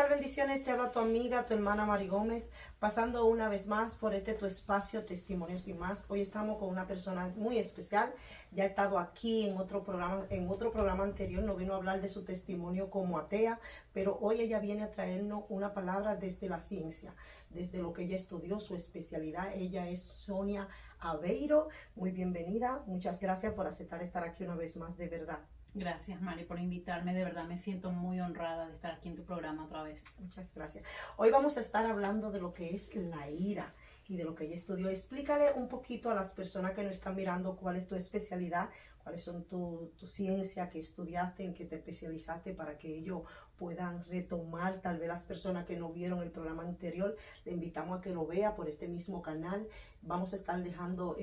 tal? Bendiciones, te habla tu amiga, tu hermana Mari Gómez, pasando una vez más por tu espacio Testimonios y Más. Hoy estamos con una persona muy especial. Ya ha estado aquí en otro programa anterior, nos vino a hablar de su testimonio como atea, pero hoy ella viene a traernos una palabra desde la ciencia, desde lo que ella estudió, su especialidad. Ella es Sonia Aveiro. Muy bienvenida, muchas gracias por aceptar estar aquí una vez más, de verdad. Gracias, Mari, por invitarme. De verdad me siento muy honrada de estar aquí en tu programa otra vez. Muchas gracias. Hoy vamos a estar hablando de lo que es la ira y de lo que ella estudió. Explícale un poquito a las personas que nos están mirando cuál es tu especialidad, cuáles son tu ciencia que estudiaste, en qué te especializaste, para que ellos puedan retomar. Tal vez las personas que no vieron el programa anterior, le invitamos a que lo vea por este mismo canal. Vamos a estar dejando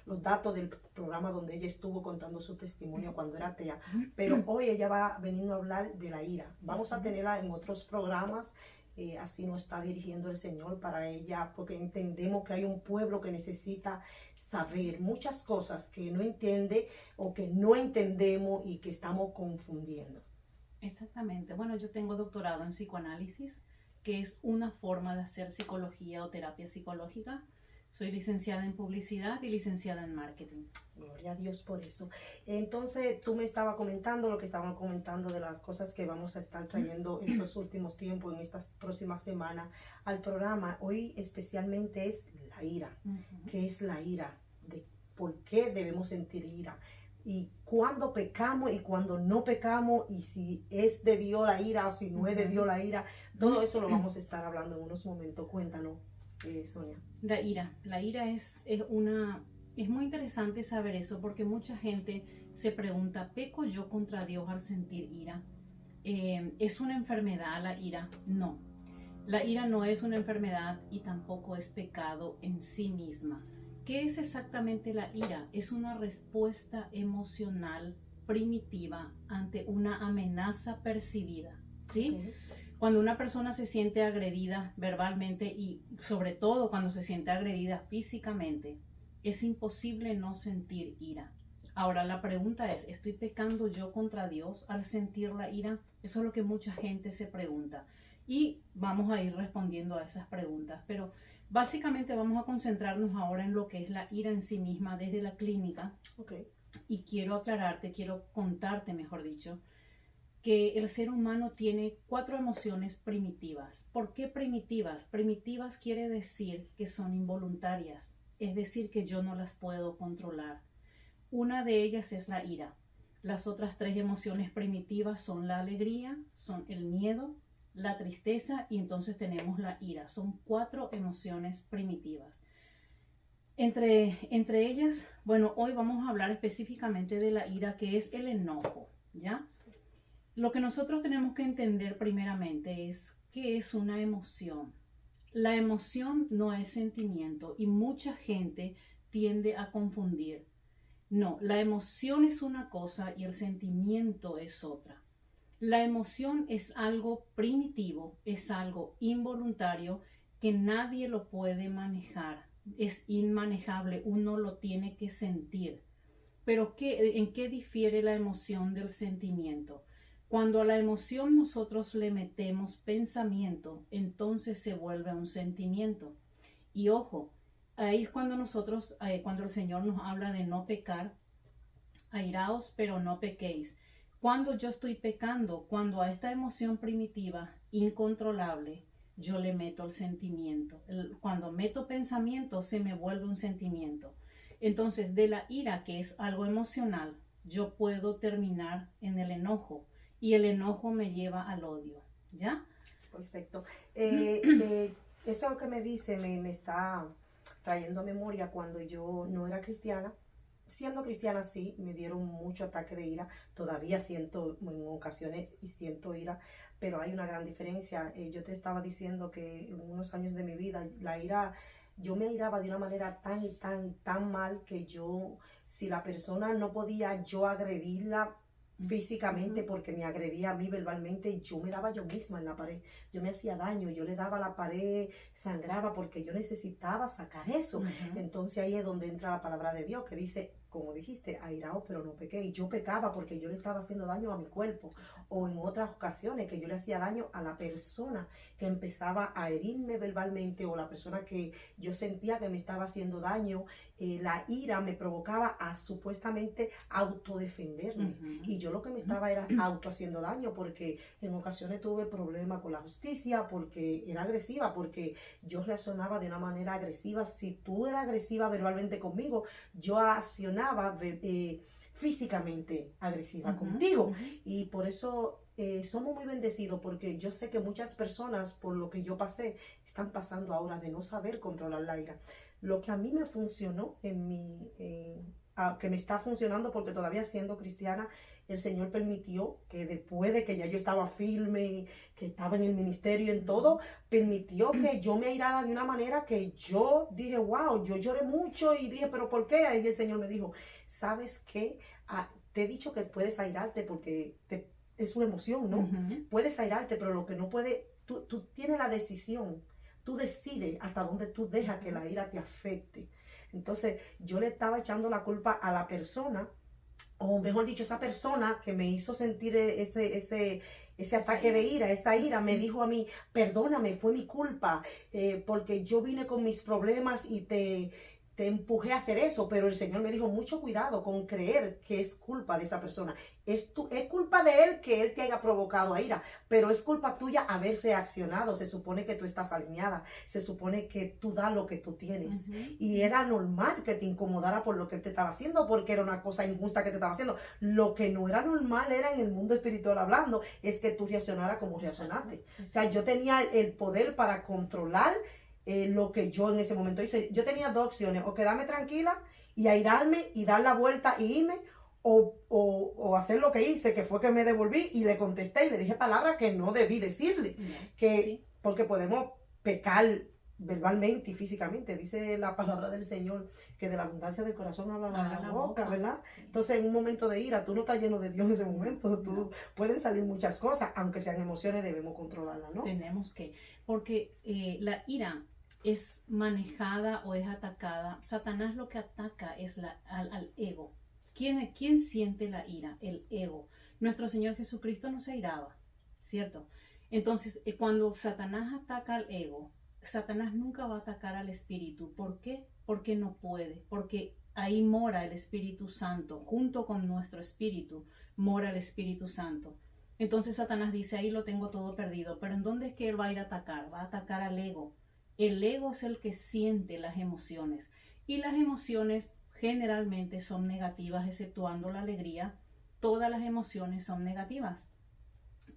los datos del programa donde ella estuvo contando su testimonio cuando era atea. Pero hoy ella va a venir a hablar de la ira. Vamos a tenerla en otros programas. Así nos está dirigiendo el Señor para ella, porque entendemos que hay un pueblo que necesita saber muchas cosas que no entiende o que no entendemos y que estamos confundiendo. Exactamente. Bueno, yo tengo doctorado en psicoanálisis, que es una forma de hacer psicología o terapia psicológica. Soy licenciada en publicidad y licenciada en marketing. Gloria a Dios por eso. Entonces, tú me estabas comentando lo que estaban comentando de las cosas que vamos a estar trayendo en estos últimos tiempos, en estas próximas semanas al programa. Hoy especialmente es la ira. ¿Qué es la ira? ¿De por qué debemos sentir ira? Y cuándo pecamos y cuándo no pecamos, y si es de Dios la ira o si no es de Dios la ira. Todo eso lo vamos a estar hablando en unos momentos. Cuéntanos, Sonia. La ira es muy interesante saber eso, porque mucha gente se pregunta, ¿peco yo contra Dios al sentir ira? ¿Es una enfermedad la ira? No. La ira no es una enfermedad y tampoco es pecado en sí misma. ¿Qué es exactamente la ira? Es una respuesta emocional primitiva ante una amenaza percibida, ¿sí? Okay. Cuando una persona se siente agredida verbalmente y sobre todo cuando se siente agredida físicamente, es imposible no sentir ira. Ahora la pregunta es, ¿estoy pecando yo contra Dios al sentir la ira? Eso es lo que mucha gente se pregunta. Y vamos a ir respondiendo a esas preguntas. Pero básicamente vamos a concentrarnos ahora en lo que es la ira en sí misma desde la clínica. Okay. Y quiero contarte, mejor dicho, que el ser humano tiene 4 emociones primitivas. ¿Por qué primitivas? Primitivas quiere decir que son involuntarias, es decir, que yo no las puedo controlar. Una de ellas es la ira. Las otras 3 emociones primitivas son la alegría, son el miedo, la tristeza y entonces tenemos la ira. Son 4 emociones primitivas. Entre ellas, bueno, hoy vamos a hablar específicamente de la ira, que es el enojo, ¿ya? Lo que nosotros tenemos que entender primeramente es qué es una emoción. La emoción no es sentimiento y mucha gente tiende a confundir. No, la emoción es una cosa y el sentimiento es otra. La emoción es algo primitivo, es algo involuntario que nadie lo puede manejar. Es inmanejable, uno lo tiene que sentir. Pero ¿en qué difiere la emoción del sentimiento? Cuando a la emoción nosotros le metemos pensamiento, entonces se vuelve un sentimiento. Y ojo, ahí es cuando cuando el Señor nos habla de no pecar, airaos, pero no pequéis. Cuando yo estoy pecando, cuando a esta emoción primitiva, incontrolable, yo le meto el sentimiento. Cuando meto pensamiento, se me vuelve un sentimiento. Entonces, de la ira, que es algo emocional, yo puedo terminar en el enojo. Y el enojo me lleva al odio, ¿ya? Perfecto. Eso que me dice me está trayendo a memoria cuando yo no era cristiana. Siendo cristiana, sí, me dieron mucho ataque de ira. Todavía siento en ocasiones y siento ira, pero hay una gran diferencia. Yo te estaba diciendo que en unos años de mi vida, la ira, yo me airaba de una manera tan mal que yo, si la persona no podía yo agredirla físicamente porque me agredía a mí verbalmente, y yo me daba yo misma en la pared, yo me hacía daño, yo le daba a la pared, sangraba porque yo necesitaba sacar eso. Entonces ahí es donde entra la palabra de Dios que dice, como dijiste, airado, pero no pequé. Y yo pecaba porque yo le estaba haciendo daño a mi cuerpo. O en otras ocasiones que yo le hacía daño a la persona que empezaba a herirme verbalmente, o la persona que yo sentía que me estaba haciendo daño. La ira me provocaba a supuestamente autodefenderme. Y yo lo que me estaba era auto haciendo daño, porque en ocasiones tuve problemas con la justicia, porque era agresiva, porque yo reaccionaba de una manera agresiva. Si tú eras agresiva verbalmente conmigo, yo accionaba físicamente agresiva contigo. Y por eso somos muy bendecidos, porque yo sé que muchas personas, por lo que yo pasé, están pasando ahora de no saber controlar la ira. Lo que a mí me funcionó que me está funcionando, porque todavía siendo cristiana, el Señor permitió que después de que ya yo estaba firme, que estaba en el ministerio, en todo, permitió que yo me airara de una manera que yo dije, wow, yo lloré mucho y dije, pero ¿por qué? Ahí el Señor me dijo, ¿sabes qué? Te he dicho que puedes airarte porque es una emoción, ¿no? Puedes airarte, pero lo que no puedes, tú tienes la decisión, tú decides hasta dónde tú dejas que la ira te afecte. Entonces yo le estaba echando la culpa a la persona, o mejor dicho, esa persona que me hizo sentir ese ataque de ira, esa ira, me dijo a mí, perdóname, fue mi culpa, porque yo vine con mis problemas y te empujé a hacer eso. Pero el Señor me dijo, mucho cuidado con creer que es culpa de esa persona. Es culpa de él que él te haya provocado a ira, pero es culpa tuya haber reaccionado. Se supone que tú estás alineada, se supone que tú das lo que tú tienes. Y era normal que te incomodara por lo que él te estaba haciendo, porque era una cosa injusta que te estaba haciendo. Lo que no era normal era, en el mundo espiritual hablando, es que tú reaccionaras como reaccionaste. O sea, yo tenía el poder para controlar lo que yo en ese momento hice. Yo tenía dos opciones: o quedarme tranquila y airarme y dar la vuelta y irme, o hacer lo que hice, que fue que me devolví y le contesté y le dije palabras que no debí decirle, porque podemos pecar verbalmente y físicamente. Dice la palabra del Señor que de la abundancia del corazón habla la boca, ¿verdad? Entonces, en un momento de ira, tú no estás lleno de Dios en ese momento. Pueden salir muchas cosas, aunque sean emociones, debemos controlarlas, ¿no? Tenemos que, porque la ira es manejada o es atacada. Satanás lo que ataca es al ego. ¿Quién siente la ira? El ego. Nuestro Señor Jesucristo no se airaba, ¿cierto? Entonces, cuando Satanás ataca al ego, Satanás nunca va a atacar al espíritu. ¿Por qué? Porque no puede, porque ahí mora el Espíritu Santo. Junto con nuestro espíritu mora el Espíritu Santo. Entonces Satanás dice, ahí lo tengo todo perdido. Pero ¿en dónde es que él va a ir a atacar? Va a atacar al ego. El ego es el que siente las emociones. Y las emociones generalmente son negativas, exceptuando la alegría. Todas las emociones son negativas.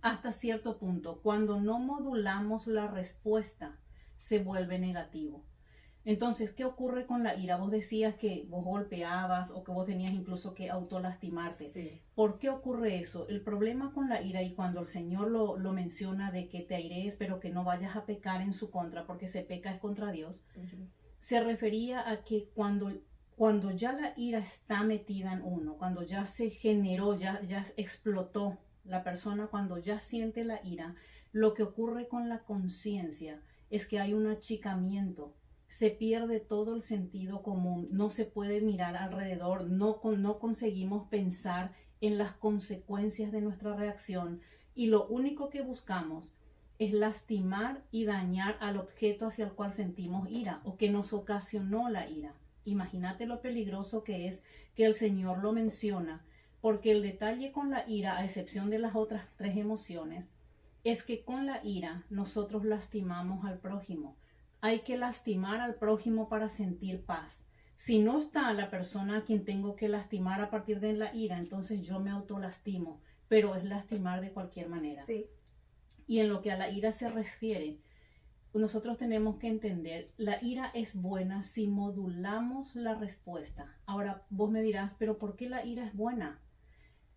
Hasta cierto punto, cuando no modulamos la respuesta, se vuelve negativo. Entonces, ¿qué ocurre con la ira? Vos decías que vos golpeabas o que vos tenías incluso que autolastimarte. Sí. ¿Por qué ocurre eso? El problema con la ira, y cuando el Señor lo menciona de que te aires, pero que no vayas a pecar en su contra, porque se peca es contra Dios, se refería a que cuando ya la ira está metida en uno, cuando ya se generó, ya explotó la persona, cuando ya siente la ira, lo que ocurre con la conciencia es que hay un achicamiento. Se pierde todo el sentido común, no se puede mirar alrededor, no conseguimos pensar en las consecuencias de nuestra reacción, y lo único que buscamos es lastimar y dañar al objeto hacia el cual sentimos ira o que nos ocasionó la ira. Imagínate lo peligroso que es que el Señor lo menciona, porque el detalle con la ira, a excepción de las otras tres emociones, es que con la ira nosotros lastimamos al prójimo. Hay que lastimar al prójimo para sentir paz. Si no está la persona a quien tengo que lastimar a partir de la ira, entonces yo me autolastimo, pero es lastimar de cualquier manera. Sí. Y en lo que a la ira se refiere, nosotros tenemos que entender, la ira es buena si modulamos la respuesta. Ahora vos me dirás, pero ¿por qué la ira es buena?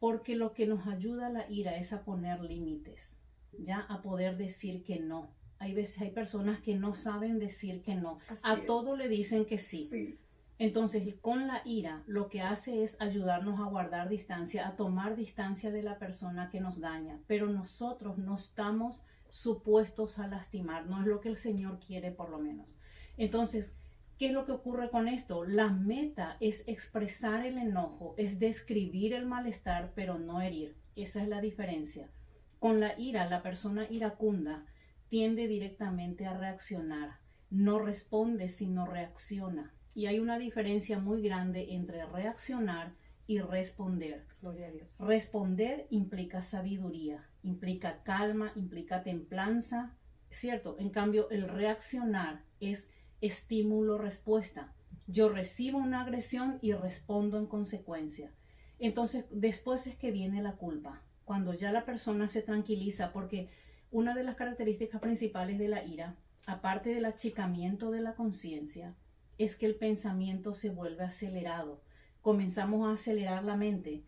Porque lo que nos ayuda a la ira es a poner límites, ya a poder decir que no. Hay veces hay personas que no saben decir que no. A todo le dicen que sí. Entonces, con la ira, lo que hace es ayudarnos a guardar distancia, a tomar distancia de la persona que nos daña. Pero nosotros no estamos supuestos a lastimar. No es lo que el Señor quiere, por lo menos. Entonces, ¿Qué es lo que ocurre con esto? La meta es expresar el enojo, es describir el malestar, pero no herir. Esa es la diferencia. Con la ira, la persona iracunda tiende directamente a reaccionar. No responde, sino reacciona. Y hay una diferencia muy grande entre reaccionar y responder. Gloria a Dios. Responder implica sabiduría, implica calma, implica templanza, ¿cierto? En cambio, el reaccionar es estímulo-respuesta. Yo recibo una agresión y respondo en consecuencia. Entonces, después es que viene la culpa. Cuando ya la persona se tranquiliza, porque una de las características principales de la ira, aparte del achicamiento de la conciencia, es que el pensamiento se vuelve acelerado. Comenzamos a acelerar la mente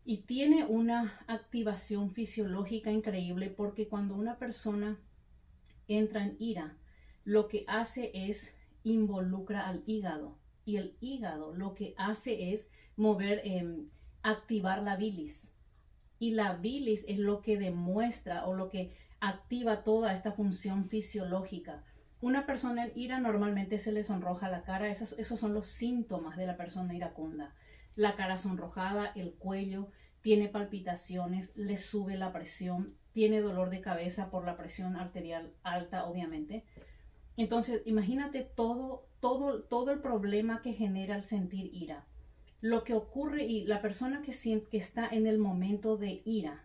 y tiene una activación fisiológica increíble, porque cuando una persona entra en ira, lo que hace es involucra al hígado, y el hígado lo que hace es activar la bilis, y la bilis es lo que demuestra o lo que activa toda esta función fisiológica. Una persona en ira normalmente se le sonroja la cara. Esos son los síntomas de la persona iracunda. La cara sonrojada, el cuello, tiene palpitaciones, le sube la presión, tiene dolor de cabeza por la presión arterial alta, obviamente. Entonces, imagínate todo el problema que genera el sentir ira. Lo que ocurre, y la persona que está en el momento de ira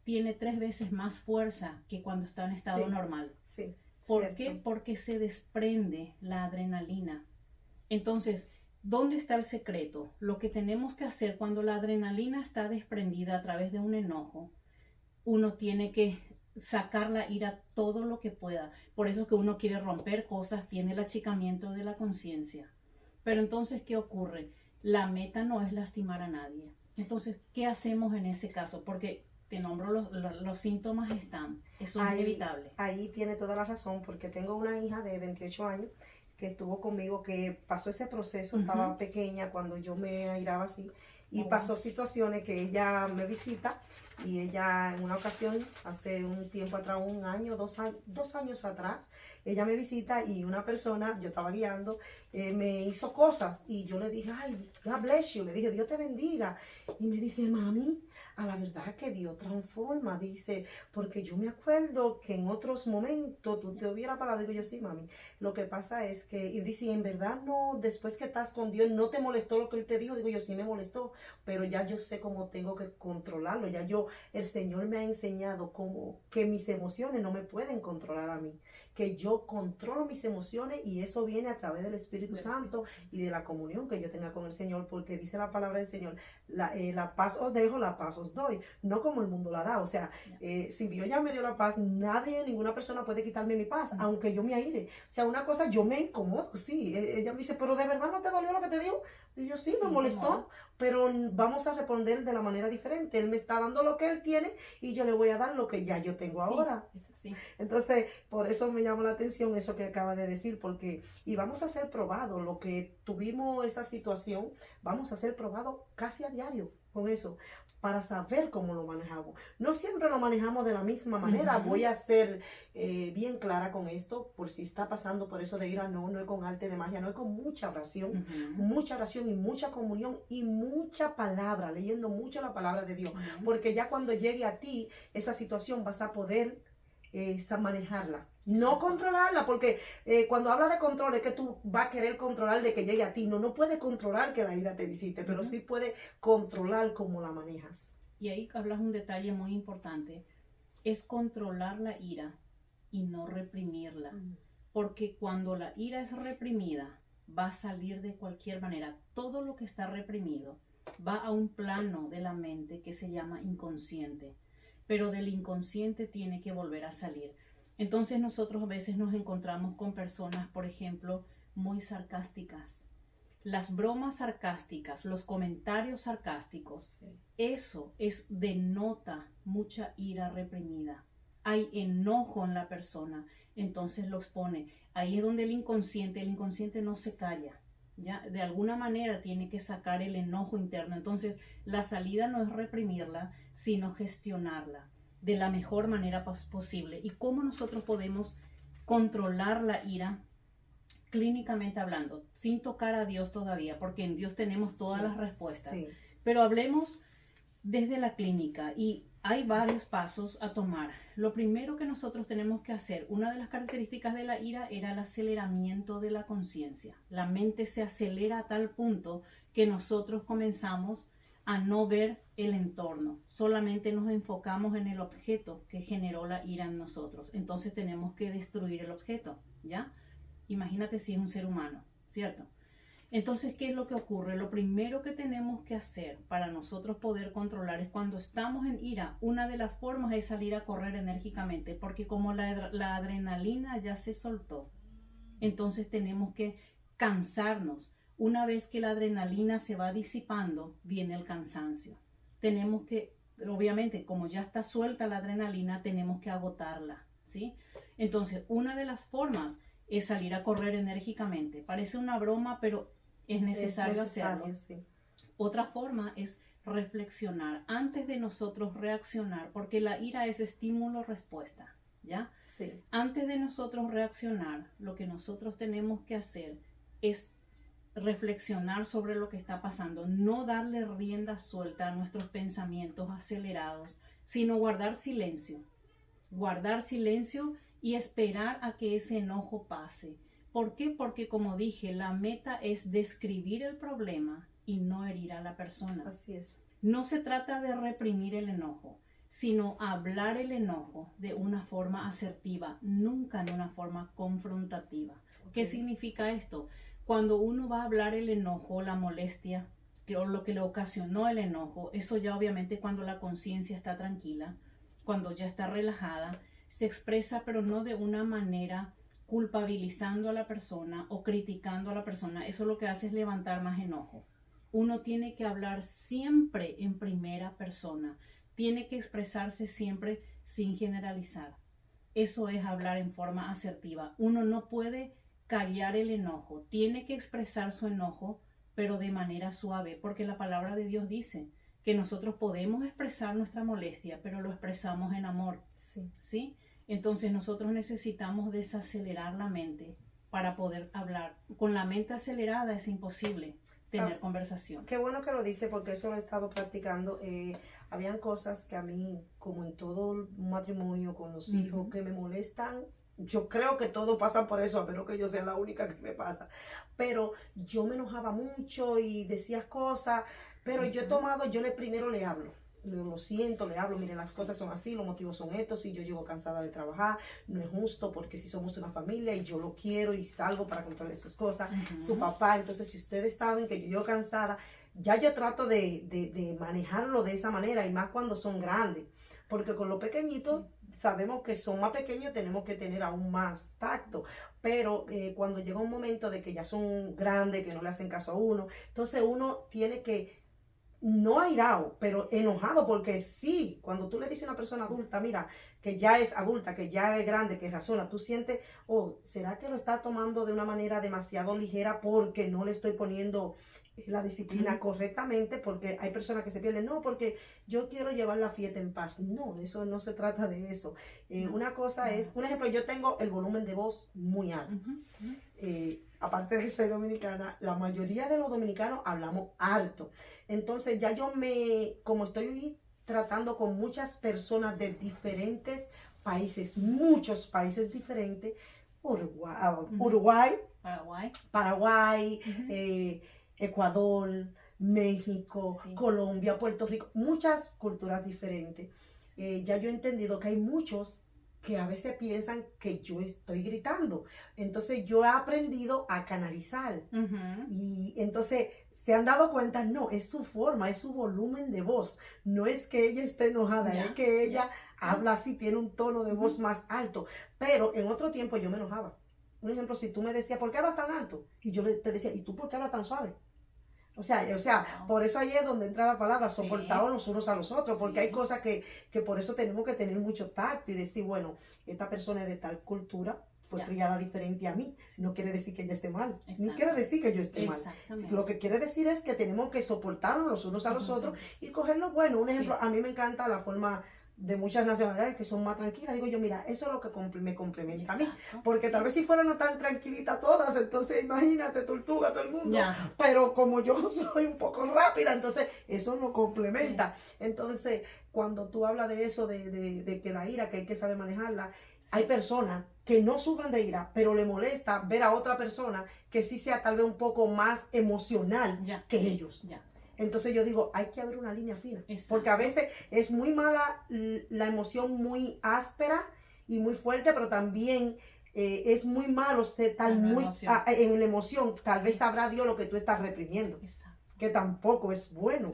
tiene 3 veces más fuerza que cuando está en estado normal. Sí. ¿Por qué? Porque se desprende la adrenalina. Entonces, ¿dónde está el secreto? Lo que tenemos que hacer cuando la adrenalina está desprendida a través de un enojo, uno tiene que sacar la ira todo lo que pueda. Por eso es que uno quiere romper cosas, tiene el achicamiento de la conciencia. Pero entonces, ¿qué ocurre? La meta no es lastimar a nadie. Entonces, ¿qué hacemos en ese caso? Porque te nombro los síntomas están. Eso es inevitable. Ahí tiene toda la razón, porque tengo una hija de 28 años que estuvo conmigo, que pasó ese proceso, estaba pequeña cuando yo me airaba así, y pasó situaciones que ella me visita, y ella en una ocasión, hace un tiempo atrás, 1 año, 2 años atrás, ella me visita y una persona, yo estaba guiando, me hizo cosas, y yo le dije, ay, God bless you, le dije, Dios te bendiga, y me dice, mami, a la verdad que Dios transforma, dice, porque yo me acuerdo que en otros momentos tú te hubieras parado. Digo yo, sí, mami, lo que pasa es que, y dice, en verdad no, después que estás con Dios, ¿no te molestó lo que Él te dijo? Digo yo, sí me molestó, pero ya yo sé cómo tengo que controlarlo, ya el Señor me ha enseñado cómo que mis emociones no me pueden controlar a mí, que yo controlo mis emociones, y eso viene a través del Espíritu Santo y de la comunión que yo tenga con el Señor, porque dice la palabra del Señor, la paz os dejo, la paz os doy, no como el mundo la da. O sea, si Dios ya me dio la paz, nadie, ninguna persona puede quitarme mi paz, aunque yo me aire. O sea, una cosa, yo me incomodo, sí. Ella me dice, pero ¿de verdad no te dolió lo que te digo? Y yo, sí, me molestó, pero vamos a responder de la manera diferente. Él me está dando lo que Él tiene, y yo le voy a dar lo que ya yo tengo ahora. Entonces, por eso me llamó la atención eso que acaba de decir, porque, y vamos a ser probados, lo que tuvimos esa situación, vamos a ser probados casi a diario con eso, para saber cómo lo manejamos. No siempre lo manejamos de la misma manera. Voy a ser bien clara con esto, por si está pasando por eso de ira, no es con arte de magia, no es con mucha oración y mucha comunión y mucha palabra, leyendo mucho la palabra de Dios, porque ya cuando llegue a ti esa situación vas a poder manejarla, no controlarla, porque cuando habla de control es que tú vas a querer controlar de que llegue a ti. No puede controlar que la ira te visite, pero sí puede controlar cómo la manejas. Y ahí hablas un detalle muy importante, es controlar la ira y no reprimirla, porque cuando la ira es reprimida va a salir de cualquier manera. Todo lo que está reprimido va a un plano de la mente que se llama inconsciente, pero del inconsciente tiene que volver a salir. Entonces nosotros a veces nos encontramos con personas, por ejemplo, muy sarcásticas. Las bromas sarcásticas, los comentarios sarcásticos, eso denota mucha ira reprimida. Hay enojo en la persona, entonces los pone. Ahí es donde el inconsciente no se calla. ¿Ya? De alguna manera tiene que sacar el enojo interno. Entonces la salida no es reprimirla, sino gestionarla de la mejor manera posible. ¿Y cómo nosotros podemos controlar la ira? clínicamente hablando, sin tocar a Dios todavía, porque en Dios tenemos todas las respuestas. Sí. Pero hablemos desde la clínica y hay varios pasos a tomar. Lo primero que nosotros tenemos que hacer, una de las características de la ira era el aceleramiento de la conciencia. La mente se acelera a tal punto que nosotros comenzamos a no ver el entorno, solamente nos enfocamos en el objeto que generó la ira en nosotros. Entonces tenemos que destruir el objeto, ¿ya? Imagínate si es un ser humano, ¿cierto? Entonces, ¿qué es lo que ocurre? Lo primero que tenemos que hacer para nosotros poder controlar es cuando estamos en ira, una de las formas es salir a correr enérgicamente, porque como la adrenalina ya se soltó, entonces tenemos que cansarnos. Una vez que la adrenalina se va disipando, viene el cansancio. Tenemos que, obviamente, como ya está suelta la adrenalina, tenemos que agotarla, ¿sí? Entonces, una de las formas es salir a correr enérgicamente. Parece una broma, pero es necesario hacerlo. Sí. Otra forma es reflexionar antes de nosotros reaccionar, porque la ira es estímulo-respuesta, ¿ya? Sí. Antes de nosotros reaccionar, lo que nosotros tenemos que hacer es reflexionar sobre lo que está pasando, no darle rienda suelta a nuestros pensamientos acelerados, sino guardar silencio y esperar a que ese enojo pase. ¿Por qué? Porque como dije, la meta es describir el problema y no herir a la persona. Así es. No se trata de reprimir el enojo, sino hablar el enojo de una forma asertiva, nunca de una forma confrontativa. Okay. ¿Qué significa esto? Cuando uno va a hablar el enojo, la molestia, o lo que le ocasionó el enojo, eso ya obviamente cuando la conciencia está tranquila, cuando ya está relajada, se expresa, pero no de una manera culpabilizando a la persona o criticando a la persona. Eso lo que hace es levantar más enojo. Uno tiene que hablar siempre en primera persona. Tiene que expresarse siempre sin generalizar. Eso es hablar en forma asertiva. Uno no puede callar el enojo. Tiene que expresar su enojo, pero de manera suave, porque la palabra de Dios dice que nosotros podemos expresar nuestra molestia, pero lo expresamos en amor. Sí. ¿Sí? Entonces nosotros necesitamos desacelerar la mente para poder hablar. Con la mente acelerada es imposible tener conversación. Qué bueno que lo dice, porque eso lo he estado practicando. Habían cosas que a mí, como en todo matrimonio con los hijos, que me molestan. Yo creo que todos pasan por eso, a menos que yo sea la única que me pasa. Pero yo me enojaba mucho y decía cosas, pero yo primero le hablo. Lo siento, le hablo, miren, las cosas son así, los motivos son estos, si yo llego cansada de trabajar, no es justo porque si somos una familia y yo lo quiero y salgo para controlar sus cosas, su papá, entonces si ustedes saben que yo llego cansada, ya yo trato de manejarlo de esa manera, y más cuando son grandes, porque con los pequeñitos sabemos que son más pequeños, tenemos que tener aún más tacto, pero cuando llega un momento de que ya son grandes, que no le hacen caso a uno, entonces uno tiene que no airado, pero enojado, porque sí, cuando tú le dices a una persona adulta, mira, que ya es adulta, que ya es grande, que razona, tú sientes, oh, ¿será que lo está tomando de una manera demasiado ligera porque no le estoy poniendo la disciplina correctamente? Porque hay personas que se pierden, no, porque yo quiero llevar la fiesta en paz. No, eso no se trata de eso. Una cosa es, un ejemplo, yo tengo el volumen de voz muy alto. Aparte de que soy dominicana, la mayoría de los dominicanos hablamos alto. Entonces ya como estoy tratando con muchas personas de diferentes países, muchos países diferentes, Uruguay, Paraguay, Ecuador, México, sí, Colombia, Puerto Rico, muchas culturas diferentes. Ya yo he entendido que hay muchos que a veces piensan que yo estoy gritando. Entonces yo he aprendido a canalizar. Y entonces se han dado cuenta, no, es su forma, es su volumen de voz. No es que ella esté enojada, es que ella habla así, tiene un tono de voz más alto. Pero en otro tiempo yo me enojaba. Un ejemplo, si tú me decías, ¿por qué hablas tan alto? Y yo te decía, ¿y tú por qué hablas tan suave? O sea, por eso ahí es donde entra la palabra, soportados los unos a los otros, porque hay cosas que por eso tenemos que tener mucho tacto y decir, bueno, esta persona es de tal cultura, fue criada diferente a mí, no quiere decir que ella esté mal, ni quiere decir que yo esté mal. Lo que quiere decir es que tenemos que soportarnos los unos a los otros y coger lo bueno. Un ejemplo, a mí me encanta la forma de muchas nacionalidades que son más tranquilas. Digo yo, mira, eso es lo que me complementa a mí. Exacto. Porque tal vez si fueran no tan tranquilitas todas, entonces imagínate, tortuga todo el mundo. Ya. Pero como yo soy un poco rápida, entonces eso nos complementa. Entonces, cuando tú hablas de eso, de que la ira, que hay que saber manejarla, hay personas que no sufren de ira, pero le molesta ver a otra persona que sí sea tal vez un poco más emocional Ya. que ellos. Ya. Entonces yo digo, hay que abrir una línea fina. Exacto. Porque a veces es muy mala la emoción muy áspera y muy fuerte, pero también es muy malo estar muy en la emoción. Tal vez sabrá Dios lo que tú estás reprimiendo. Exacto. Que tampoco es bueno,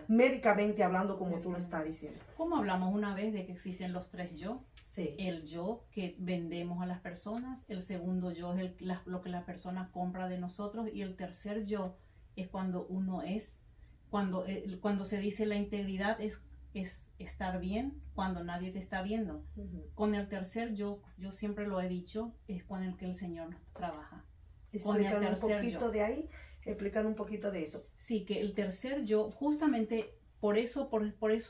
médicamente hablando, como tú lo estás diciendo. Como hablamos una vez de que existen los 3 yo. Sí. El yo que vendemos a las personas, el segundo yo es lo que la persona compra de nosotros, y el tercer yo es cuando uno es, cuando se dice la integridad es estar bien cuando nadie te está viendo. Con el tercer yo siempre lo he dicho, es con el que el Señor nos trabaja. Explícanos un poquito de ahí, explícanos un poquito de eso. Sí, que el tercer yo, justamente por eso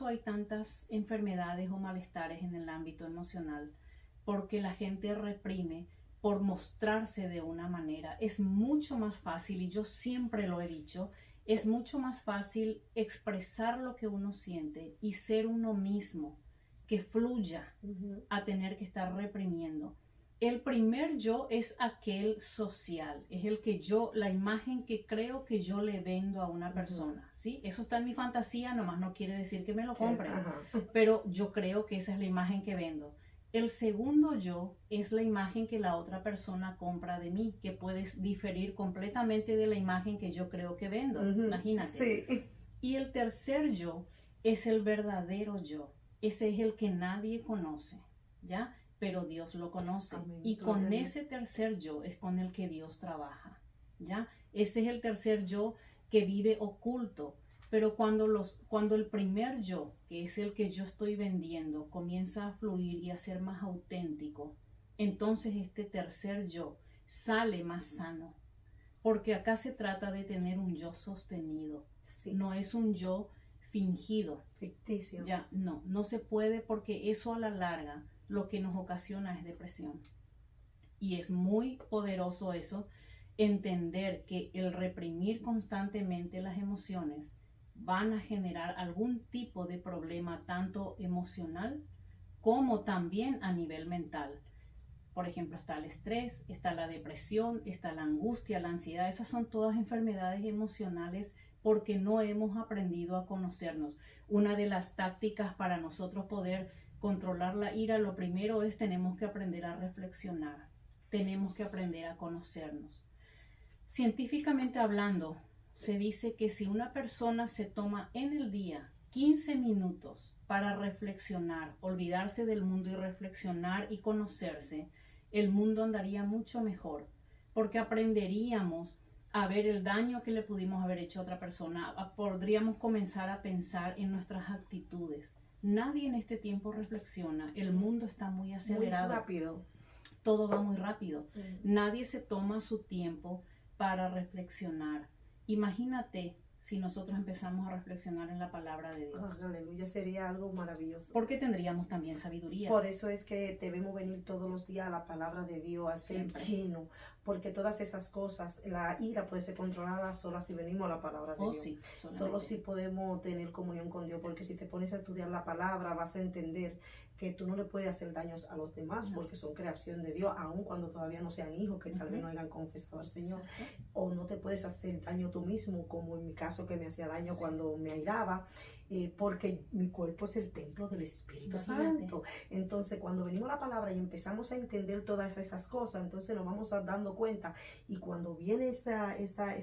hay tantas enfermedades o malestares en el ámbito emocional, porque la gente reprime por mostrarse de una manera. Es mucho más fácil, y yo siempre lo he dicho, es mucho más fácil expresar lo que uno siente y ser uno mismo, que fluya, a tener que estar reprimiendo. El primer yo es aquel social, es el que la imagen que creo que yo le vendo a una persona, ¿sí? Eso está en mi fantasía, nomás no quiere decir que me lo compren, pero yo creo que esa es la imagen que vendo. El segundo yo es la imagen que la otra persona compra de mí, que puede diferir completamente de la imagen que yo creo que vendo, imagínate. Sí. Y el tercer yo es el verdadero yo, ese es el que nadie conoce, ¿ya? Pero Dios lo conoce. Amén. Y con ese tercer yo es con el que Dios trabaja, ¿ya? Ese es el tercer yo que vive oculto. Pero cuando el primer yo, que es el que yo estoy vendiendo, comienza a fluir y a ser más auténtico, entonces este tercer yo sale más sano. Porque acá se trata de tener un yo sostenido. Sí. No es un yo fingido. Ficticio. Ya, no se puede, porque eso a la larga lo que nos ocasiona es depresión. Y es muy poderoso eso, entender que el reprimir constantemente las emociones van a generar algún tipo de problema, tanto emocional como también a nivel mental. Por ejemplo, está el estrés, está la depresión, está la angustia, la ansiedad. Esas son todas enfermedades emocionales porque no hemos aprendido a conocernos. Una de las tácticas para nosotros poder controlar la ira, lo primero es tenemos que aprender a reflexionar, tenemos que aprender a conocernos. Científicamente hablando, se dice que si una persona se toma en el día 15 minutos para reflexionar, olvidarse del mundo y reflexionar y conocerse, el mundo andaría mucho mejor, porque aprenderíamos a ver el daño que le pudimos haber hecho a otra persona, podríamos comenzar a pensar en nuestras actitudes. Nadie en este tiempo reflexiona, el mundo está muy acelerado. Muy rápido. Todo va muy rápido. Nadie se toma su tiempo para reflexionar. Imagínate si nosotros empezamos a reflexionar en la palabra de Dios. Aleluya, sería algo maravilloso. Porque tendríamos también sabiduría. Por eso es que debemos venir todos los días a la palabra de Dios, a ser lleno. Porque todas esas cosas, la ira puede ser controlada solo si venimos a la palabra de Dios. Sí, solo si podemos tener comunión con Dios. Porque si te pones a estudiar la palabra, vas a entender que tú no le puedes hacer daños a los demás, porque son creación de Dios, aun cuando todavía no sean hijos, que tal vez no hayan confesado al Señor. O no te puedes hacer daño tú mismo, como en mi caso, que me hacía daño cuando me airaba, porque mi cuerpo es el templo del Espíritu Santo. Entonces, cuando venimos a la palabra y empezamos a entender todas esas cosas, entonces nos vamos dando cuenta, y cuando viene esa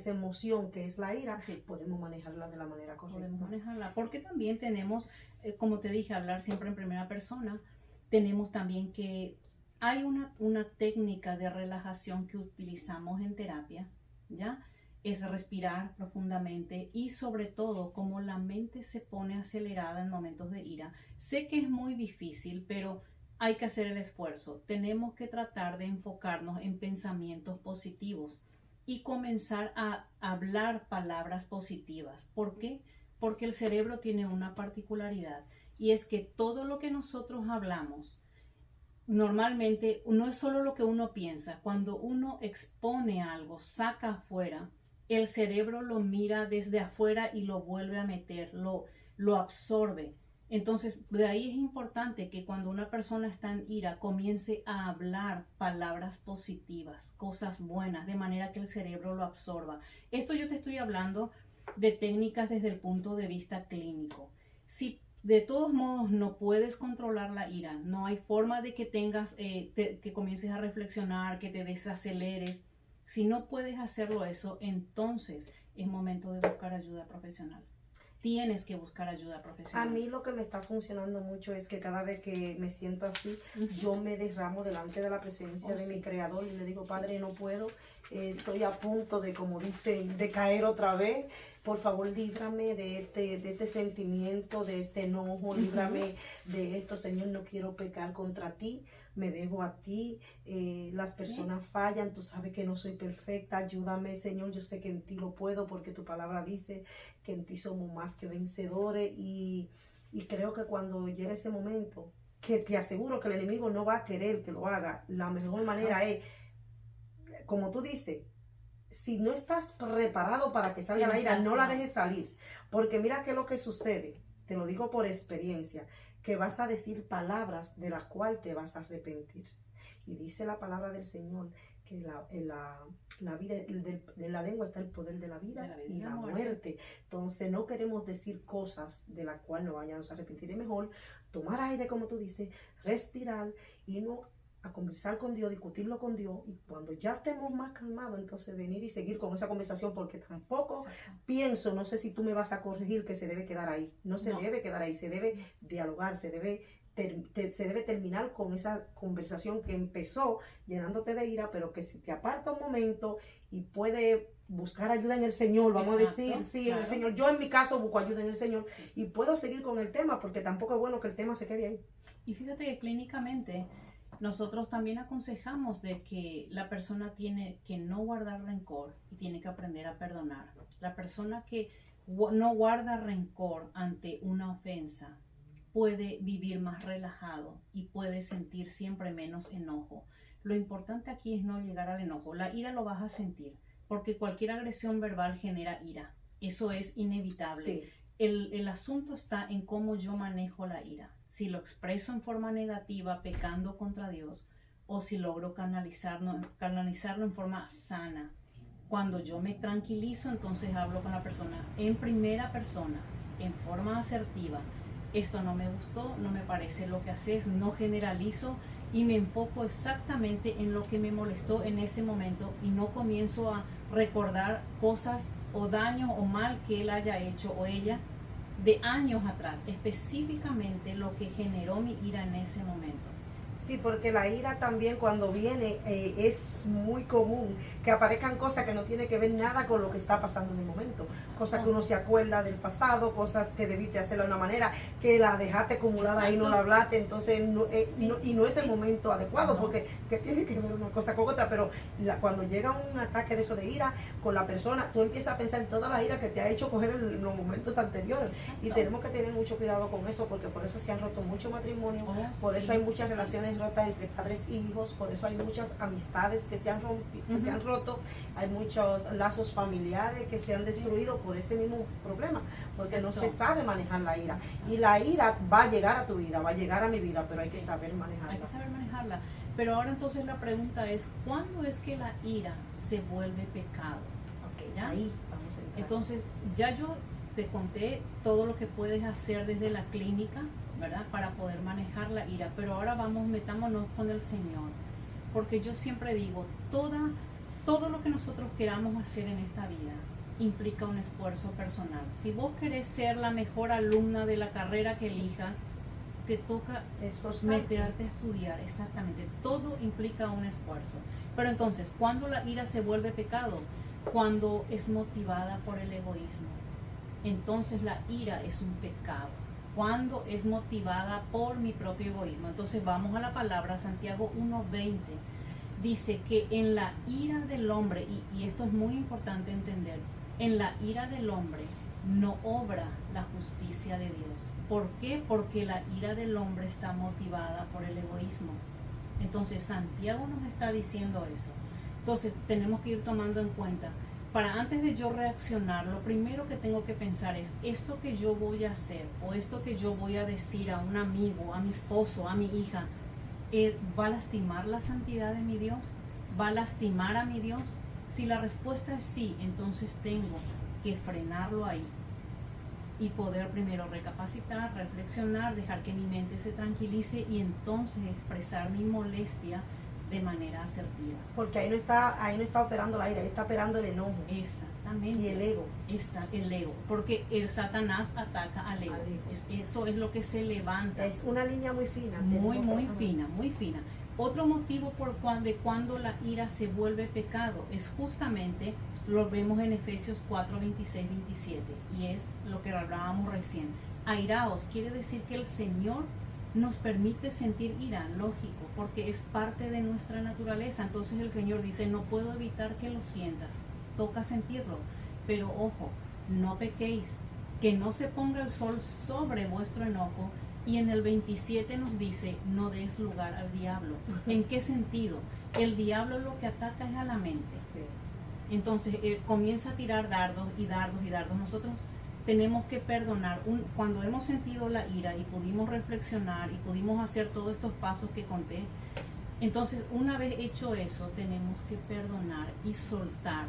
emoción que es la ira, podemos manejarla de la manera correcta. Podemos manejarla, porque también tenemos, como te dije, hablar siempre en primera persona. Tenemos también que hay una técnica de relajación que utilizamos en terapia, ¿ya? Es respirar profundamente, y sobre todo como la mente se pone acelerada en momentos de ira. Sé que es muy difícil, pero hay que hacer el esfuerzo. Tenemos que tratar de enfocarnos en pensamientos positivos y comenzar a hablar palabras positivas. ¿Por qué? Porque el cerebro tiene una particularidad, y es que todo lo que nosotros hablamos, normalmente no es solo lo que uno piensa. Cuando uno expone algo, saca afuera, el cerebro lo mira desde afuera y lo vuelve a meter, lo absorbe. Entonces, de ahí es importante que cuando una persona está en ira, comience a hablar palabras positivas, cosas buenas, de manera que el cerebro lo absorba. Esto yo te estoy hablando de técnicas desde el punto de vista clínico. Si de todos modos no puedes controlar la ira, no hay forma de que tengas, que comiences a reflexionar, que te desaceleres. Si no puedes hacerlo eso, entonces es momento de buscar ayuda profesional. Tienes que buscar ayuda profesional. A mí lo que me está funcionando mucho es que cada vez que me siento así, yo me derramo delante de la presencia de mi Creador y le digo, Padre, no puedo, estoy a punto de, como dicen, de caer otra vez. Por favor, líbrame de este sentimiento, de este enojo, líbrame de esto, Señor, no quiero pecar contra ti, me debo a ti, las personas fallan, tú sabes que no soy perfecta, ayúdame, Señor, yo sé que en ti lo puedo porque tu palabra dice que en ti somos más que vencedores y creo que cuando llega ese momento, que te aseguro que el enemigo no va a querer que lo haga, la mejor manera es, como tú dices, si no estás preparado para que salga la ira, no la dejes salir. Porque mira qué es lo que sucede. Te lo digo por experiencia. Que vas a decir palabras de las cuales te vas a arrepentir. Y dice la palabra del Señor que en la vida, de la lengua está el poder de la vida y la muerte. Entonces no queremos decir cosas de las cuales no vayamos a arrepentir. Es mejor tomar aire, como tú dices, respirar y no a conversar con Dios, discutirlo con Dios, y cuando ya estemos más calmados, entonces venir y seguir con esa conversación, porque tampoco pienso, no sé si tú me vas a corregir, que se debe quedar ahí. No se debe quedar ahí, se debe dialogar, se debe terminar con esa conversación que empezó llenándote de ira, pero que si te aparta un momento y puede buscar ayuda en el Señor, vamos a decir, sí, en el Señor. Yo en mi caso busco ayuda en el Señor y puedo seguir con el tema, porque tampoco es bueno que el tema se quede ahí. Y fíjate que clínicamente nosotros también aconsejamos de que la persona tiene que no guardar rencor y tiene que aprender a perdonar. La persona que no guarda rencor ante una ofensa puede vivir más relajado y puede sentir siempre menos enojo. Lo importante aquí es no llegar al enojo. La ira lo vas a sentir porque cualquier agresión verbal genera ira. Eso es inevitable. Sí. El asunto está en cómo yo manejo la ira. Si lo expreso en forma negativa, pecando contra Dios, o si logro canalizarlo en forma sana. Cuando yo me tranquilizo, entonces hablo con la persona en primera persona, en forma asertiva. Esto no me gustó, no me parece lo que haces, no generalizo y me enfoco exactamente en lo que me molestó en ese momento y no comienzo a recordar cosas o daño o mal que él haya hecho o ella de años atrás, específicamente lo que generó mi ira en ese momento. Sí, porque la ira también cuando viene es muy común que aparezcan cosas que no tienen que ver nada con lo que está pasando en el momento. Cosas que uno se acuerda del pasado, cosas que debiste hacerlo de una manera, que la dejaste acumulada y no la hablaste, entonces y no es el momento adecuado, porque que tiene que ver una cosa con otra, pero cuando llega un ataque de eso de ira con la persona, tú empiezas a pensar en toda la ira que te ha hecho coger en los momentos anteriores. Y tenemos que tener mucho cuidado con eso, porque por eso se han roto muchos matrimonios, por eso hay muchas relaciones rotas entre padres e hijos, por eso hay muchas amistades que se han roto, hay muchos lazos familiares que se han destruido por ese mismo problema, porque no se sabe manejar la ira. Y la ira va a llegar a tu vida, va a llegar a mi vida, pero hay que saber manejarla. Hay que saber manejarla. Pero ahora entonces la pregunta es, ¿cuándo es que la ira se vuelve pecado? Okay, ¿Ya? Ahí vamos a entrar. Entonces, ya yo te conté todo lo que puedes hacer desde la clínica, ¿verdad? Para poder manejar la ira. Pero ahora metámonos con el Señor. Porque yo siempre digo, todo lo que nosotros queramos hacer en esta vida implica un esfuerzo personal. Si vos querés ser la mejor alumna de la carrera que elijas, te toca meterte a estudiar, exactamente. Todo implica un esfuerzo. Pero entonces, ¿cuándo la ira se vuelve pecado? Cuando es motivada por el egoísmo. Entonces la ira es un pecado. Cuando es motivada por mi propio egoísmo. Entonces vamos a la palabra, Santiago 1:20. Dice que en la ira del hombre, y esto es muy importante entender, en la ira del hombre no obra la justicia de Dios. ¿Por qué? Porque la ira del hombre está motivada por el egoísmo. Entonces Santiago nos está diciendo eso. Entonces tenemos que ir tomando en cuenta, para antes de yo reaccionar, lo primero que tengo que pensar es, esto que yo voy a hacer o esto que yo voy a decir a un amigo, a mi esposo, a mi hija, ¿va a lastimar la santidad de mi Dios? ¿Va a lastimar a mi Dios? Si la respuesta es sí, entonces tengo que frenarlo ahí y poder primero recapacitar, reflexionar, dejar que mi mente se tranquilice y entonces expresar mi molestia de manera asertiva. Porque ahí no está operando la ira, ahí está operando el enojo. Exactamente. Y el ego. El ego. Porque el Satanás ataca al ego. Eso es lo que se levanta. Es una línea muy fina. Muy fina, muy fina. Otro motivo de cuando la ira se vuelve pecado es justamente, lo vemos en Efesios 4, 26, 27, y es lo que hablábamos recién. Airaos quiere decir que el Señor nos permite sentir ira, lógico, porque es parte de nuestra naturaleza. Entonces el Señor dice, no puedo evitar que lo sientas, toca sentirlo, pero ojo, no pequéis, que no se ponga el sol sobre vuestro enojo. Y en el 27 nos dice, no des lugar al diablo. ¿En qué sentido? El diablo lo que ataca es a la mente. Sí. Entonces comienza a tirar dardos y dardos y dardos. Nosotros tenemos que perdonar. Cuando hemos sentido la ira y pudimos reflexionar y pudimos hacer todos estos pasos que conté, entonces una vez hecho eso, tenemos que perdonar y soltar.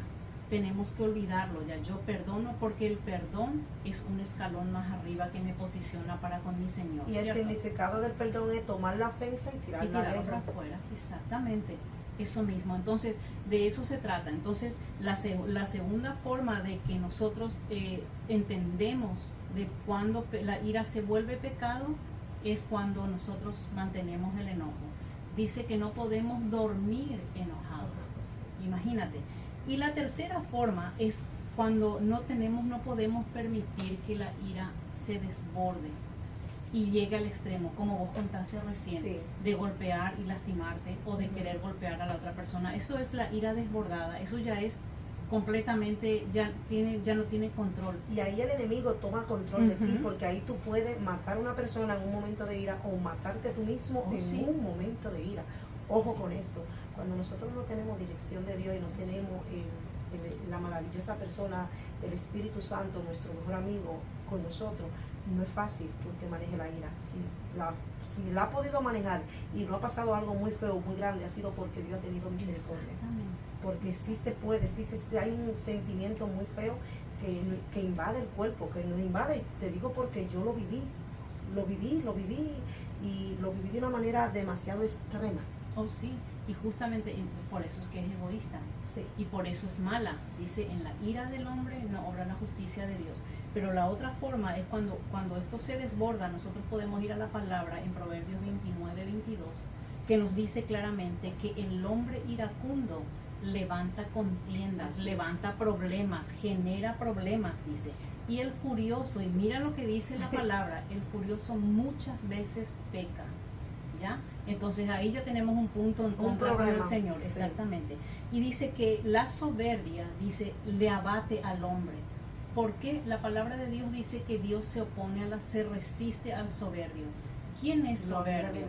Tenemos que olvidarlo, ya yo perdono, porque el perdón es un escalón más arriba que me posiciona para con mi Señor. Y el significado del perdón es tomar la ofensa y tirarla afuera. Exactamente, eso mismo. Entonces, de eso se trata. Entonces, la segunda forma de que nosotros entendemos de cuando la ira se vuelve pecado es cuando nosotros mantenemos el enojo. Dice que no podemos dormir enojados. Imagínate. Y la tercera forma es cuando no podemos permitir que la ira se desborde y llegue al extremo, como vos contaste recién, sí, de golpear y lastimarte o de querer golpear a la otra persona. Eso es la ira desbordada, eso ya es completamente, ya no tiene control. Y ahí el enemigo toma control de ti, porque ahí tú puedes matar a una persona en un momento de ira o matarte tú mismo un momento de ira. Ojo con esto, cuando nosotros no tenemos dirección de Dios y no tenemos la maravillosa persona del Espíritu Santo, nuestro mejor amigo, con nosotros, no es fácil que usted maneje la ira. Si la ha podido manejar y no ha pasado algo muy feo, muy grande, ha sido porque Dios ha tenido misericordia. Porque sí se puede, hay un sentimiento muy feo que invade el cuerpo, que nos invade. Te digo porque yo lo viví y lo viví de una manera demasiado extrema. Oh, sí, y justamente por eso es que es egoísta, sí, y por eso es mala. Dice, en la ira del hombre no obra la justicia de Dios. Pero la otra forma es cuando esto se desborda. Nosotros podemos ir a la palabra en Proverbios 29, 22, que nos dice claramente que el hombre iracundo levanta contiendas, levanta problemas, genera problemas, dice. Y el furioso, y mira lo que dice la palabra, el furioso muchas veces peca. ¿Ya? Entonces ahí ya tenemos un punto en contra del Señor, sí, exactamente. Y dice que la soberbia, dice, le abate al hombre. Porque la palabra de Dios dice que Dios se resiste al soberbio. ¿Quién es soberbio?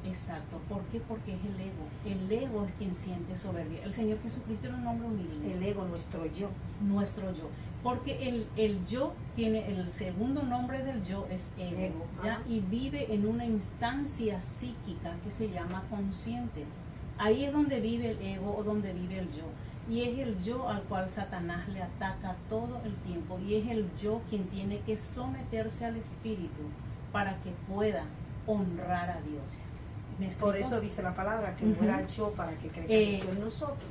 Exacto. ¿Por qué? Porque es el ego. El ego es quien siente soberbia. El Señor Jesucristo era un hombre humilde. El ego, nuestro yo. Nuestro yo. Porque el yo tiene, el segundo nombre del yo es ego, ¿ya? Y vive en una instancia psíquica que se llama consciente. Ahí es donde vive el ego o donde vive el yo. Y es el yo al cual Satanás le ataca todo el tiempo. Y es el yo quien tiene que someterse al espíritu para que pueda honrar a Dios. Por eso dice la palabra que muera el yo para que crezca en nosotros.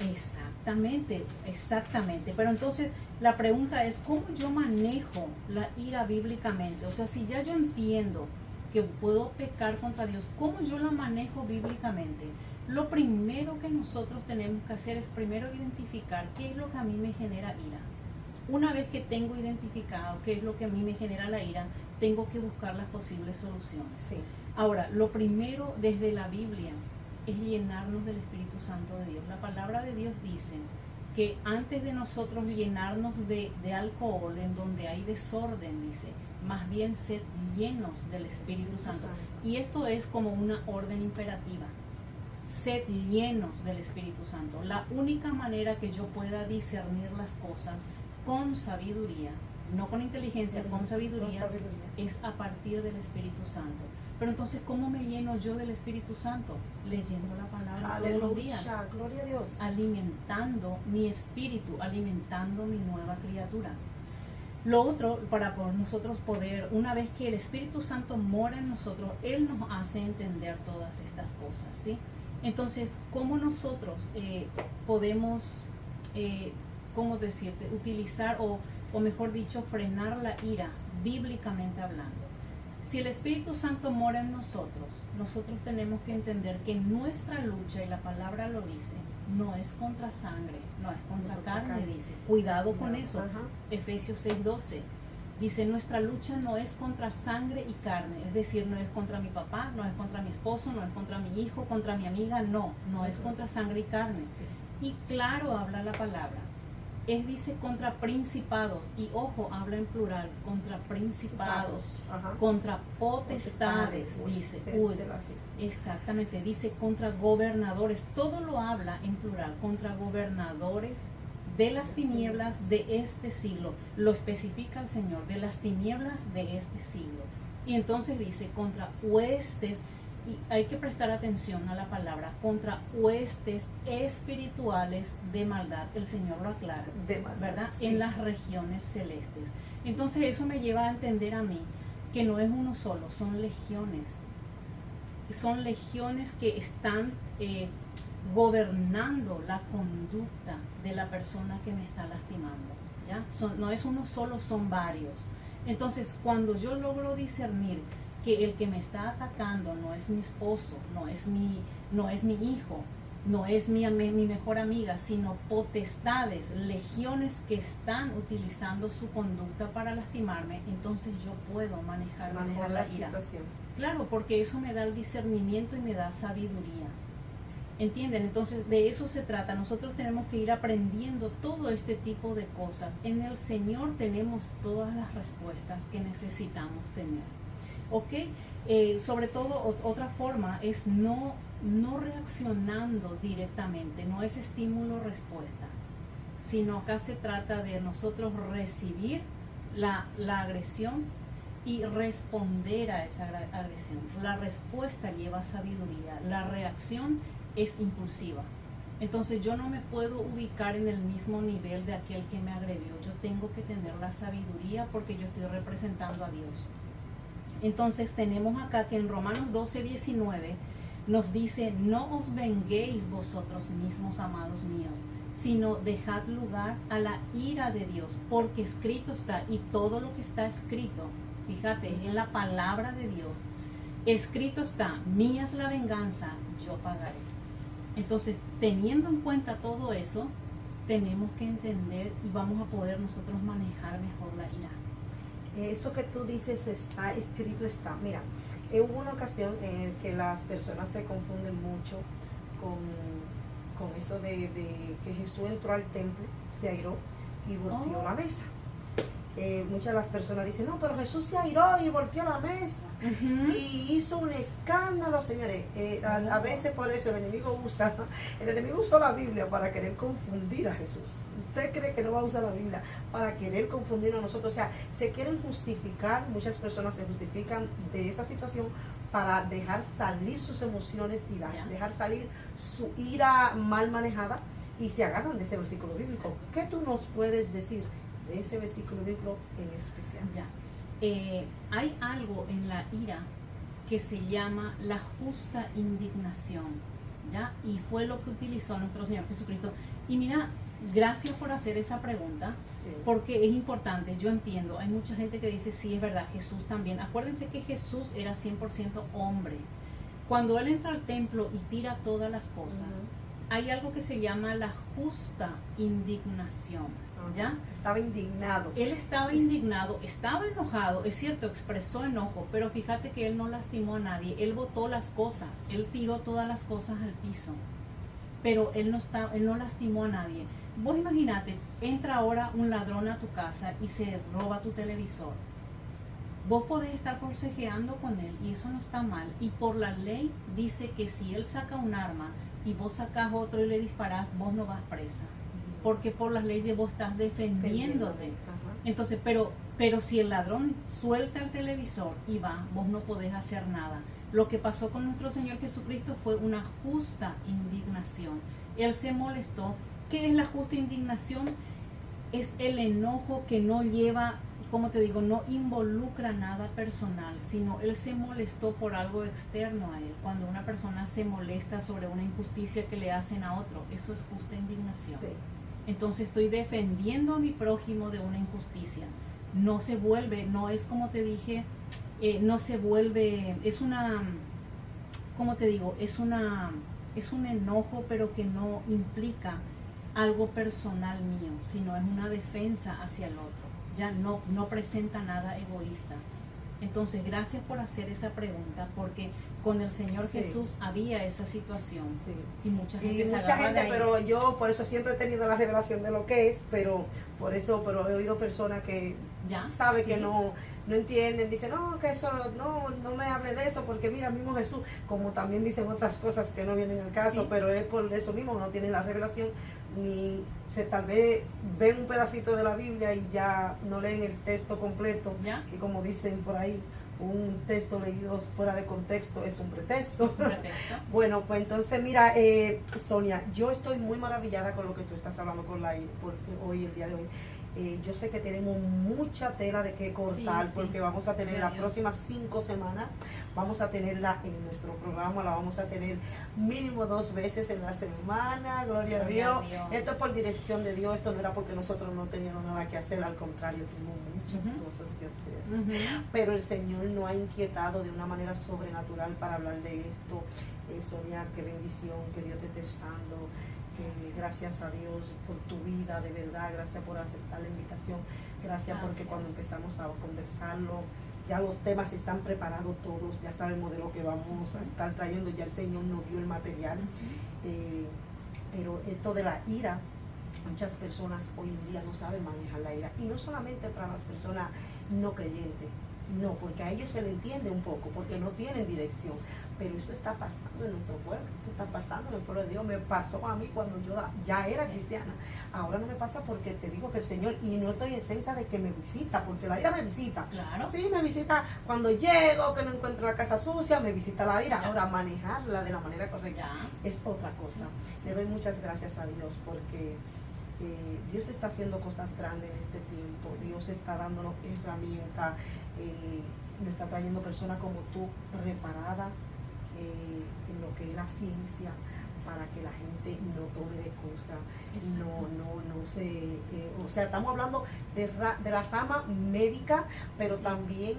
Exactamente. Pero entonces la pregunta es, ¿cómo yo manejo la ira bíblicamente? O sea, si ya yo entiendo que puedo pecar contra Dios, ¿cómo yo la manejo bíblicamente? Lo primero que nosotros tenemos que hacer es primero identificar qué es lo que a mí me genera ira. Una vez que tengo identificado qué es lo que a mí me genera la ira, tengo que buscar las posibles soluciones. Sí. Ahora, lo primero desde la Biblia es llenarnos del Espíritu Santo de Dios. La palabra de Dios dice que antes de nosotros llenarnos de alcohol, en donde hay desorden, dice, más bien sed llenos del Espíritu Santo. Y esto es como una orden imperativa. Sed llenos del Espíritu Santo. La única manera que yo pueda discernir las cosas con sabiduría, no con inteligencia, con sabiduría, es a partir del Espíritu Santo. Pero entonces, ¿cómo me lleno yo del Espíritu Santo? Leyendo la palabra todos los días. Gloria a Dios. Alimentando mi espíritu, alimentando mi nueva criatura. Lo otro, para nosotros poder, una vez que el Espíritu Santo mora en nosotros, Él nos hace entender todas estas cosas, ¿sí? Entonces, ¿cómo nosotros podemos, cómo decirte, utilizar o mejor dicho, frenar la ira, bíblicamente hablando? Si el Espíritu Santo mora en nosotros, nosotros tenemos que entender que nuestra lucha, y la palabra lo dice, no es contra sangre, no es contra carne, dice. Cuidado con eso. Efesios 6:12 dice, nuestra lucha no es contra sangre y carne, es decir, no es contra mi papá, no es contra mi esposo, no es contra mi hijo, contra mi amiga, no es contra sangre y carne. Y claro habla la palabra. Dice contra principados, y ojo, habla en plural, contra principados, contra potestades, dice, exactamente, dice contra gobernadores, todo lo habla en plural, contra gobernadores de las tinieblas de este siglo, lo especifica el Señor, de las tinieblas de este siglo, y entonces dice contra huestes. Y hay que prestar atención a la palabra, contra huestes espirituales de maldad. El Señor lo aclara, ¿verdad? Sí. En las regiones celestes. Entonces eso me lleva a entender a mí que no es uno solo, son legiones. Son legiones que están gobernando la conducta de la persona que me está lastimando, ¿ya? No es uno solo, son varios. Entonces, cuando yo logro discernir que el que me está atacando no es mi esposo, no es mi hijo, no es mi mejor amiga, sino potestades, legiones que están utilizando su conducta para lastimarme, entonces yo puedo manejar mejor la ira. Situación. Claro, porque eso me da el discernimiento y me da sabiduría. ¿Entienden? Entonces de eso se trata. Nosotros tenemos que ir aprendiendo todo este tipo de cosas. En el Señor tenemos todas las respuestas que necesitamos tener. ¿Ok? Sobre todo, otra forma es no reaccionando directamente, no es estímulo-respuesta, sino acá se trata de nosotros recibir la agresión y responder a esa agresión. La respuesta lleva sabiduría, la reacción es impulsiva. Entonces yo no me puedo ubicar en el mismo nivel de aquel que me agredió. Yo tengo que tener la sabiduría porque yo estoy representando a Dios. Entonces tenemos acá que en Romanos 12:19 nos dice, no os venguéis vosotros mismos, amados míos, sino dejad lugar a la ira de Dios, porque escrito está, y todo lo que está escrito, fíjate, en la palabra de Dios, escrito está, mía es la venganza, yo pagaré. Entonces, teniendo en cuenta todo eso, tenemos que entender y vamos a poder nosotros manejar mejor la ira. Eso que tú dices está escrito, está. Mira, hubo una ocasión en que las personas se confunden mucho con eso de que Jesús entró al templo, se airó y volteó la mesa. Muchas de las personas dicen, no, pero Jesús se airó y volteó la mesa y hizo un escándalo, señores. A veces por eso el enemigo usó la Biblia para querer confundir a Jesús. ¿Usted cree que no va a usar la Biblia para querer confundir a nosotros? O sea, se quieren justificar, muchas personas se justifican de esa situación para dejar salir sus emociones y dejar salir su ira mal manejada y se agarran de ese versículo bíblico. ¿Qué tú nos puedes decir de ese versículo bíblico en especial? Ya. Hay algo en la ira que se llama la justa indignación, ¿ya? Y fue lo que utilizó nuestro Señor Jesucristo. Y mira, gracias por hacer esa pregunta, porque es importante. Yo entiendo, hay mucha gente que dice, sí, es verdad, Jesús también. Acuérdense que Jesús era 100% hombre. Cuando Él entra al templo y tira todas las cosas, hay algo que se llama la justa indignación, ¿ya? Estaba indignado. Él estaba indignado, estaba enojado, es cierto, expresó enojo, pero fíjate que Él no lastimó a nadie. Él botó las cosas, Él tiró todas las cosas al piso, pero Él no lastimó a nadie. vos imaginate, entra ahora un ladrón a tu casa y se roba tu televisor. Vos podés estar forcejeando con él y eso no está mal. Y por la ley dice que si él saca un arma y vos sacás otro y le disparás, vos no vas presa. Porque por las leyes vos estás defendiéndote. Entonces, pero si el ladrón suelta el televisor y va, vos no podés hacer nada. Lo que pasó con nuestro Señor Jesucristo fue una justa indignación. Él se molestó. ¿Qué es la justa indignación? Es el enojo que no lleva, como te digo, no involucra nada personal, sino él se molestó por algo externo a él. Cuando una persona se molesta sobre una injusticia que le hacen a otro, eso es justa indignación. Sí. Entonces estoy defendiendo a mi prójimo de una injusticia. No se vuelve, no es como te dije, no se vuelve, es una, como te digo, es un enojo, pero que no implica algo personal mío, sino es una defensa hacia el otro. Ya no presenta nada egoísta. Entonces, gracias por hacer esa pregunta, porque con el Señor Jesús había esa situación. Sí. Y mucha gente, pero yo por eso siempre he tenido la revelación de lo que es, pero he oído personas que saben que no entienden, dicen, no, que eso, no me hable de eso, porque mira, mismo Jesús, como también dicen otras cosas que no vienen al caso, pero es por eso mismo, no tienen la revelación, ni tal vez ven un pedacito de la Biblia y ya no leen el texto completo, y como dicen por ahí, un texto leído fuera de contexto es un pretexto. Bueno, pues entonces mira, Sonia, yo estoy muy maravillada con lo que tú estás hablando con hoy, el día de hoy. Yo sé que tenemos mucha tela de qué cortar, porque vamos a tener las próximas 5 semanas, vamos a tenerla en nuestro programa, la vamos a tener mínimo 2 veces en la semana, gloria a Dios. Esto es por dirección de Dios, esto no era porque nosotros no teníamos nada que hacer, al contrario, tenemos muchas cosas que hacer. Pero el Señor nos ha inquietado de una manera sobrenatural para hablar de esto. Sonia, qué bendición, que Dios te esté usando. Que gracias a Dios por tu vida, de verdad, gracias por aceptar la invitación, gracias porque cuando empezamos a conversarlo, ya los temas están preparados todos, ya sabemos de lo que vamos a estar trayendo, ya el Señor nos dio el material, pero esto de la ira, muchas personas hoy en día no saben manejar la ira, y no solamente para las personas no creyentes, no, porque a ellos se le entiende un poco, porque no tienen dirección, pero esto está pasando en nuestro pueblo, esto está pasando en el pueblo de Dios. Me pasó a mí cuando yo ya era cristiana, ahora no me pasa porque te digo que el Señor, y no estoy en esencia de que me visita, porque la ira me visita, sí, me visita cuando llego, que no encuentro la casa sucia, me visita la ira, ahora manejarla de la manera correcta es otra cosa. Le doy muchas gracias a Dios porque Dios está haciendo cosas grandes en este tiempo, Dios está dándonos herramientas, nos está trayendo personas como tú, preparada en lo que es la ciencia, para que la gente no tome de cosas, no se, o sea, estamos hablando de la rama médica, pero también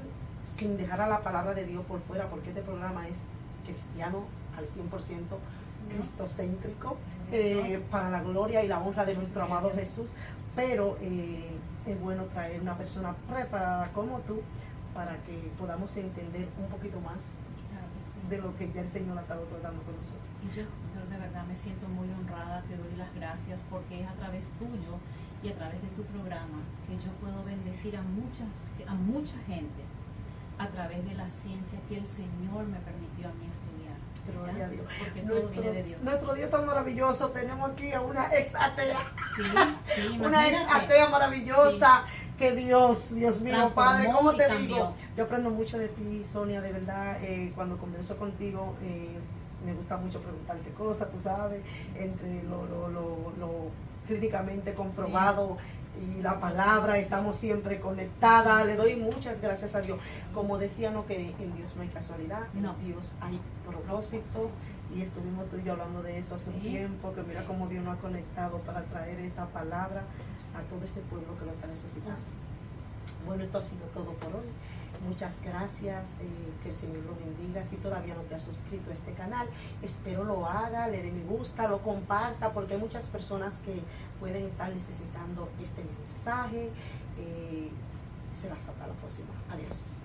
sin dejar a la palabra de Dios por fuera, porque este programa es cristiano al 100%, cristocéntrico, para la gloria y la honra de nuestro amado Jesús, pero es bueno traer una persona preparada como tú para que podamos entender un poquito más de lo que ya el Señor ha estado tratando con nosotros. Y yo de verdad me siento muy honrada, te doy las gracias porque es a través tuyo y a través de tu programa que yo puedo bendecir a mucha gente a través de la ciencia que el Señor me permitió a mí estudiar. Gloria a Dios. Porque todo viene de Dios. Nuestro Dios tan maravilloso. Tenemos aquí a una ex atea. Una ex atea maravillosa. Que Dios mío, Padre, ¿cómo te digo? Yo aprendo mucho de ti, Sonia, de verdad. Cuando converso contigo, me gusta mucho preguntarte cosas, tú sabes, entre lo clínicamente comprobado y la palabra, estamos siempre conectadas. Le doy muchas gracias a Dios. Como decía, no, que en Dios no hay casualidad, en Dios hay propósito, y estuvimos tú y yo hablando de eso hace un tiempo, que mira cómo Dios nos ha conectado para traer esta palabra a todo ese pueblo que lo está necesitando. Bueno, esto ha sido todo por hoy. Muchas gracias, que el Señor lo bendiga. Si todavía no te has suscrito a este canal, espero lo haga, le dé me gusta, lo comparta, porque hay muchas personas que pueden estar necesitando este mensaje. Será hasta la próxima. Adiós.